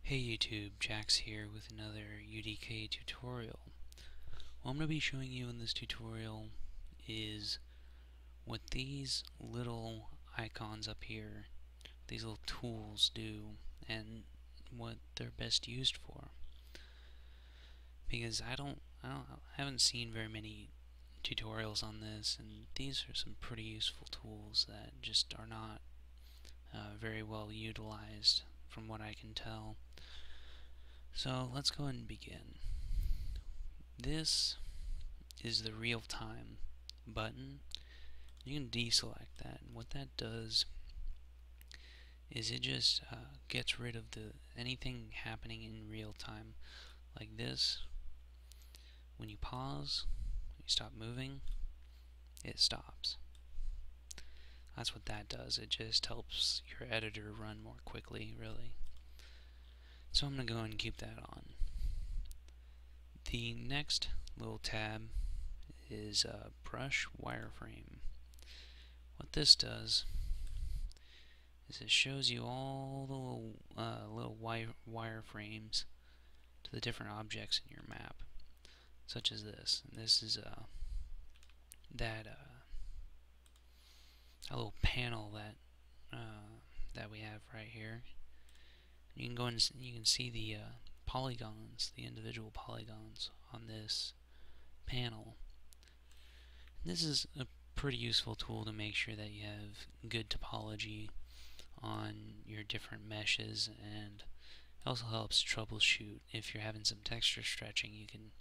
Hey YouTube, Jax here with another UDK tutorial. What I'm going to be showing you in this tutorial is what these little icons up here, these little tools do, and what they're best used for. Because I haven't seen very many tutorials on this, and these are some pretty useful tools that just are not very well utilized from what I can tell. So let's go ahead and begin. This is the real time button. You can deselect that, and what that does is it just gets rid of anything happening in real time. Like this, when you pause, you stop moving, it stops. That's what that does. It just helps your editor run more quickly, really. So I'm going to go and keep that on. The next little tab is brush wireframe. What this does is it shows you all the little wireframes to the different objects in your map, such as this. And this is a little panel that we have right here. You can go and you can see the polygons, the individual polygons on this panel. And this is a pretty useful tool to make sure that you have good topology on your different meshes, and it also helps troubleshoot. If you're having some texture stretching, you can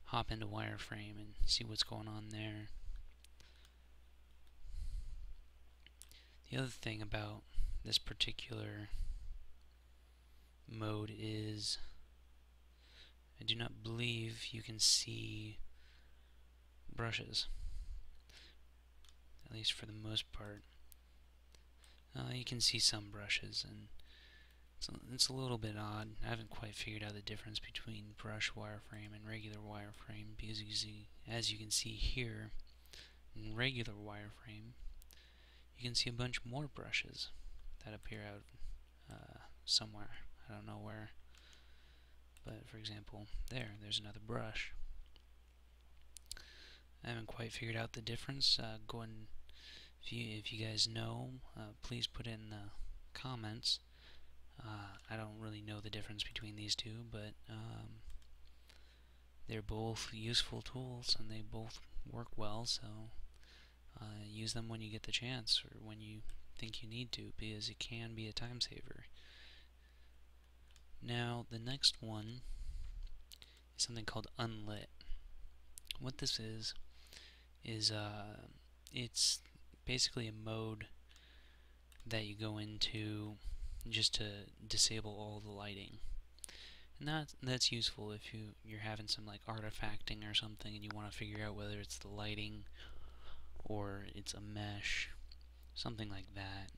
hop into wireframe and see what's going on there. The other thing about this particular mode is I do not believe you can see brushes, at least for the most part. You can see some brushes, and it's a little bit odd. I haven't quite figured out the difference between brush wireframe and regular wireframe, because as you can see here, in regular wireframe, you can see a bunch more brushes that appear out somewhere. I don't know where, but for example, there's another brush. I haven't quite figured out the difference. Go and if you guys know, please put in the comments. I don't really know the difference between these two, but they're both useful tools and they both work well, so use them when you get the chance or when you think you need to, because it can be a time saver. Now, the next one is something called unlit. What this is it's basically a mode that you go into just to disable all the lighting. And that's useful if you're having some like artifacting or something and you want to figure out whether it's the lighting or it's a mesh, something like that.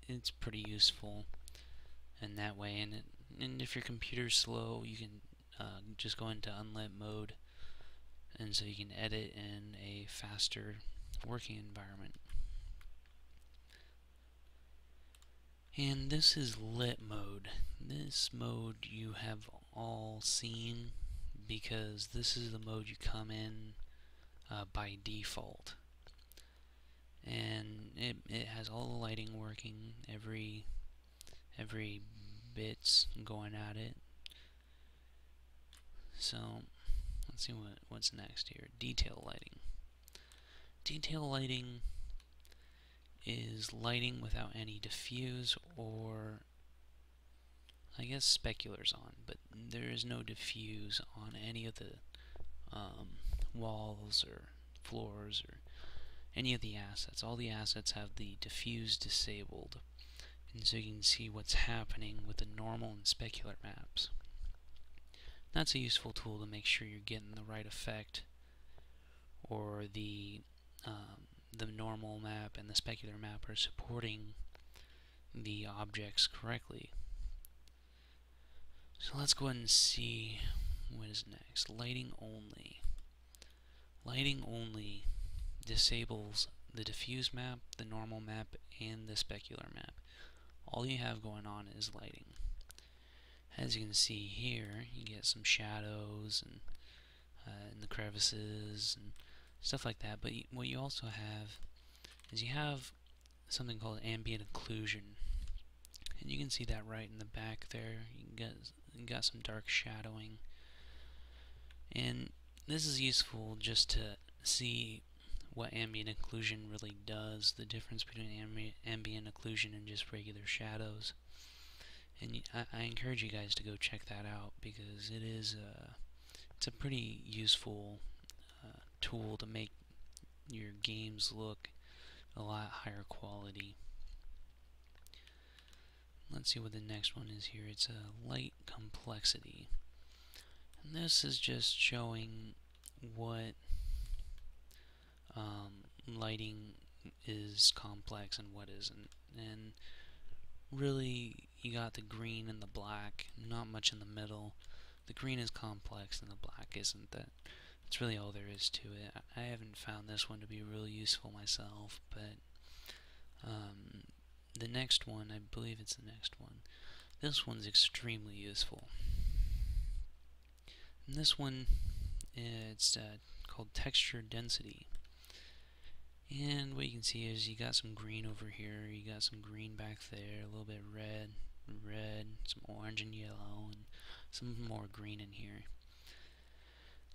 It's pretty useful in that way. And if your computer's slow, you can just go into unlit mode, and so you can edit in a faster working environment. And this is lit mode. This mode you have all seen, because this is the mode you come in by default. And it has all the lighting working, every bit's going at it. So let's see what's next here. Detail lighting. Detail lighting is lighting without any diffuse or, I guess, speculars on, but there is no diffuse on any of the walls or floors or any of the assets. All the assets have the diffuse disabled, and so you can see what's happening with the normal and specular maps. That's a useful tool to make sure you're getting the right effect, or the normal map and the specular map are supporting the objects correctly. So let's go ahead and see what is next. Lighting only. Lighting only disables the diffuse map, the normal map, and the specular map. All you have going on is lighting. As you can see here, you get some shadows and in the crevices and stuff like that. But what you also have is you have something called ambient occlusion, and you can see that right in the back there. You got some dark shadowing, and this is useful just to see what ambient occlusion really does, the difference between ambient occlusion and just regular shadows. And I encourage you guys to go check that out, because it's a pretty useful tool to make your games look a lot higher quality. Let's see what the next one is here. It's a light complexity, and this is just showing what lighting is complex and what isn't. And really, you got the green and the black, not much in the middle. The green is complex and the black isn't. That's really all there is to it. I haven't found this one to be really useful myself, but the next one, I believe it's the next one, this one's extremely useful. And this one, it's called texture density. And what you can see is you got some green over here, you got some green back there, a little bit red, some orange and yellow, and some more green in here.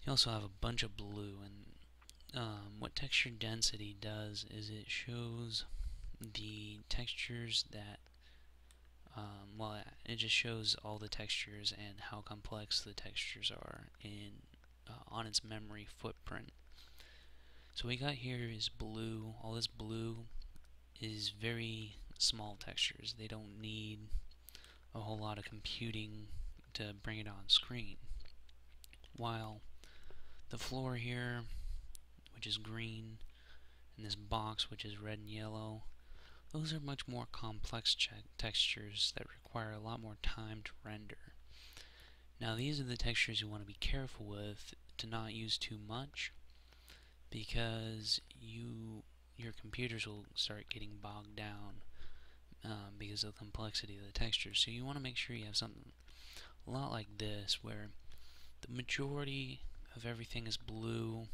You also have a bunch of blue, and what texture density does is it shows the textures that, well, it just shows all the textures and how complex the textures are on its memory footprint. So what we got here is blue. All this blue is very small textures. They don't need a whole lot of computing to bring it on screen. While the floor here, which is green, and this box, which is red and yellow, those are much more complex textures that require a lot more time to render. Now these are the textures you want to be careful with to not use too much, because your computers will start getting bogged down because of the complexity of the textures. So you want to make sure you have something a lot like this, where the majority of everything is blue,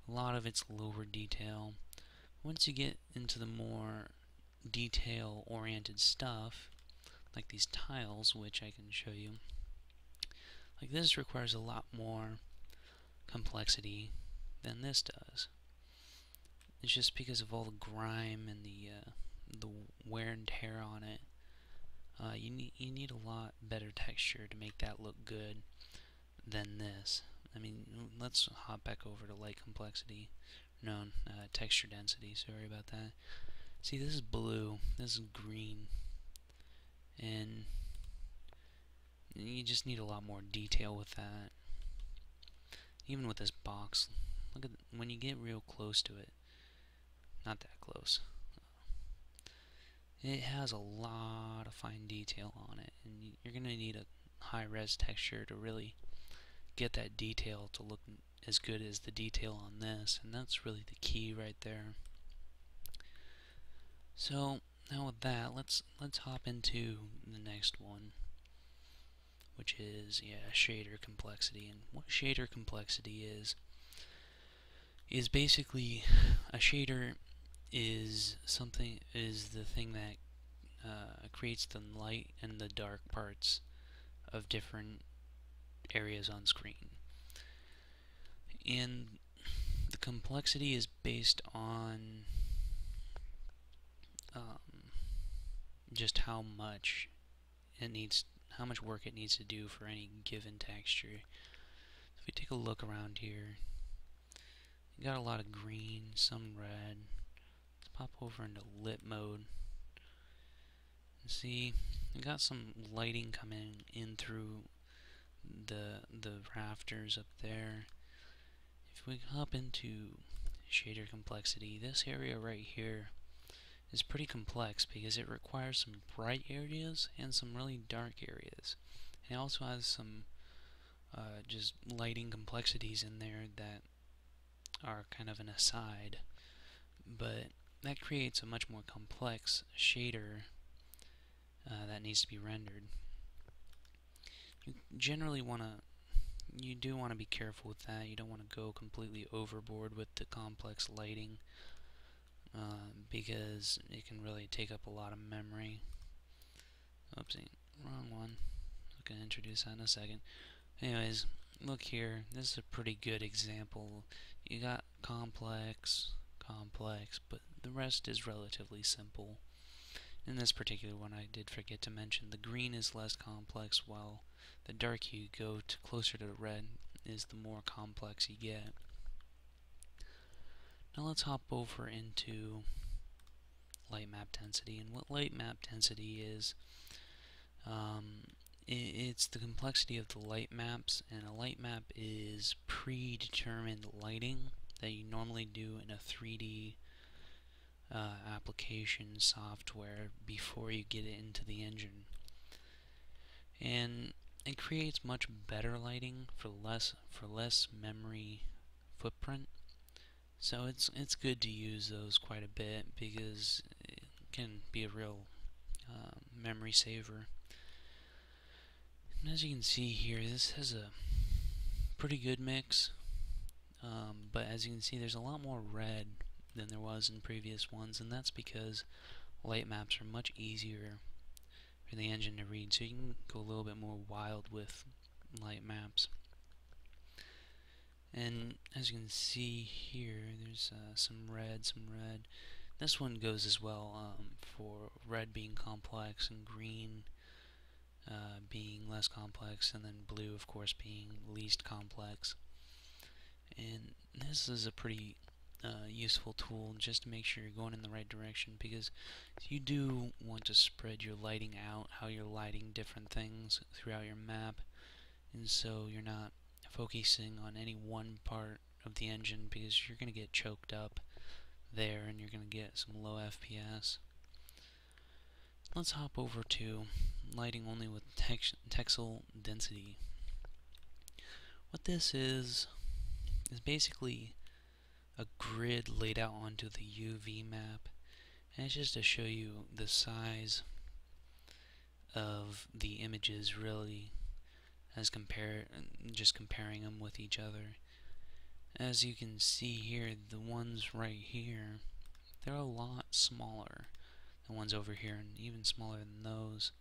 a lot of it's lower detail. Once you get into the more detail-oriented stuff, like these tiles, which I can show you, like this requires a lot more complexity than this does. It's just because of all the grime and the wear and tear on it. You need a lot better texture to make that look good than this. I mean, let's hop back over to light complexity. No, texture density. Sorry about that. See, this is blue. This is green, and you just need a lot more detail with that. Even with this box, look at when you get real close to it. Not that close. It has a lot of fine detail on it, and you're going to need a high-res texture to really get that detail to look as good as the detail on this, and that's really the key right there. So now with that, let's hop into the next one, which is shader complexity. And what shader complexity is basically a shader is the thing that creates the light and the dark parts of different areas on screen. And the complexity is based on just how much work it needs to do for any given texture. If we take a look around here, you got a lot of green, some red. Let's pop over into lit mode. And see, we got some lighting coming in through the rafters up there. If we hop into shader complexity, this area right here is pretty complex because it requires some bright areas and some really dark areas. And it also has some just lighting complexities in there that are kind of an aside, but that creates a much more complex shader that needs to be rendered. You generally you do want to be careful with that. You don't want to go completely overboard with the complex lighting, because it can really take up a lot of memory. Oopsie, wrong one. I'm going to introduce that in a second. Anyways, look here. This is a pretty good example. You got complex, but the rest is relatively simple. In this particular one, I did forget to mention the green is less complex, while the dark you go to closer to the red is the more complex you get. Now let's hop over into light map density. And what light map density is, it's the complexity of the light maps, and a light map is predetermined lighting that you normally do in a 3D application software before you get it into the engine. And it creates much better lighting for less memory footprint. So it's good to use those quite a bit because it can be a real memory saver. And as you can see here, this has a pretty good mix, but as you can see, there's a lot more red than there was in previous ones, and that's because light maps are much easier for the engine to read, so you can go a little bit more wild with light maps. And as you can see here, there's some red. This one goes as well, for red being complex and green being less complex, and then blue, of course, being least complex. And this is a pretty useful tool just to make sure you're going in the right direction, because you do want to spread your lighting out, how you're lighting different things throughout your map, and so you're not focusing on any one part of the engine, because you're going to get choked up there and you're going to get some low FPS. Let's hop over to lighting only with texel density. What this is basically a grid laid out onto the UV map, and it's just to show you the size of the images, really, as just comparing them with each other. As you can see here, the ones right here, they're a lot smaller than the ones over here, and even smaller than those.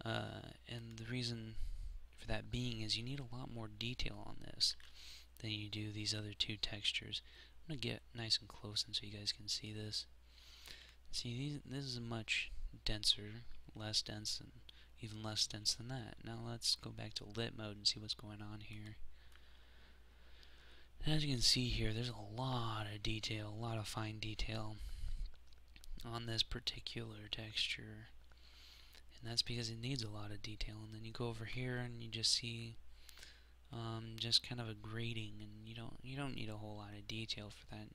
And the reason for that being is you need a lot more detail on this than you do these other two textures. I'm going to get nice and close so you guys can see this. See, this is much denser, less dense, and even less dense than that. Now let's go back to lit mode and see what's going on here. And as you can see here, there's a lot of detail, a lot of fine detail on this particular texture. And that's because it needs a lot of detail. And then you go over here and you just see just kind of a grading, and you don't need a whole lot of detail for that.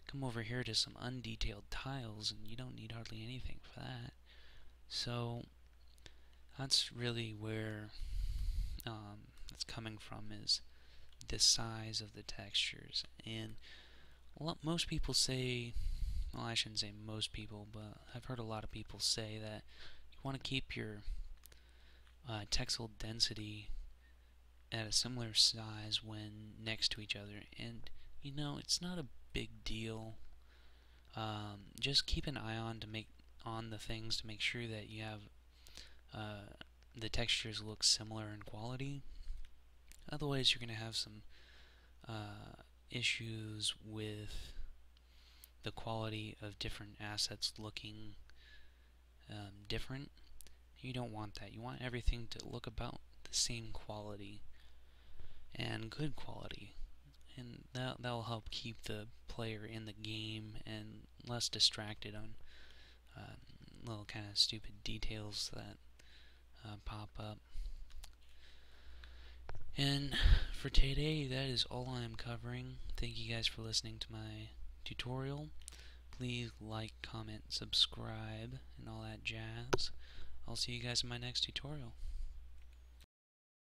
Come over here to some undetailed tiles, and you don't need hardly anything for that. So that's really where it's coming from, is the size of the textures. And most people say, well, I shouldn't say most people, but I've heard a lot of people say that you want to keep your texel density at a similar size when next to each other, and it's not a big deal. Just keep an eye on the things to make sure that you have the textures look similar in quality. Otherwise, you're going to have some issues with the quality of different assets looking different. You don't want that. You want everything to look about the same quality and good quality, and that'll help keep the player in the game and less distracted on little kind of stupid details that pop up. And for today, that is all I am covering. Thank you guys for listening to my tutorial. Please like, comment, subscribe, and all that jazz. I'll see you guys in my next tutorial.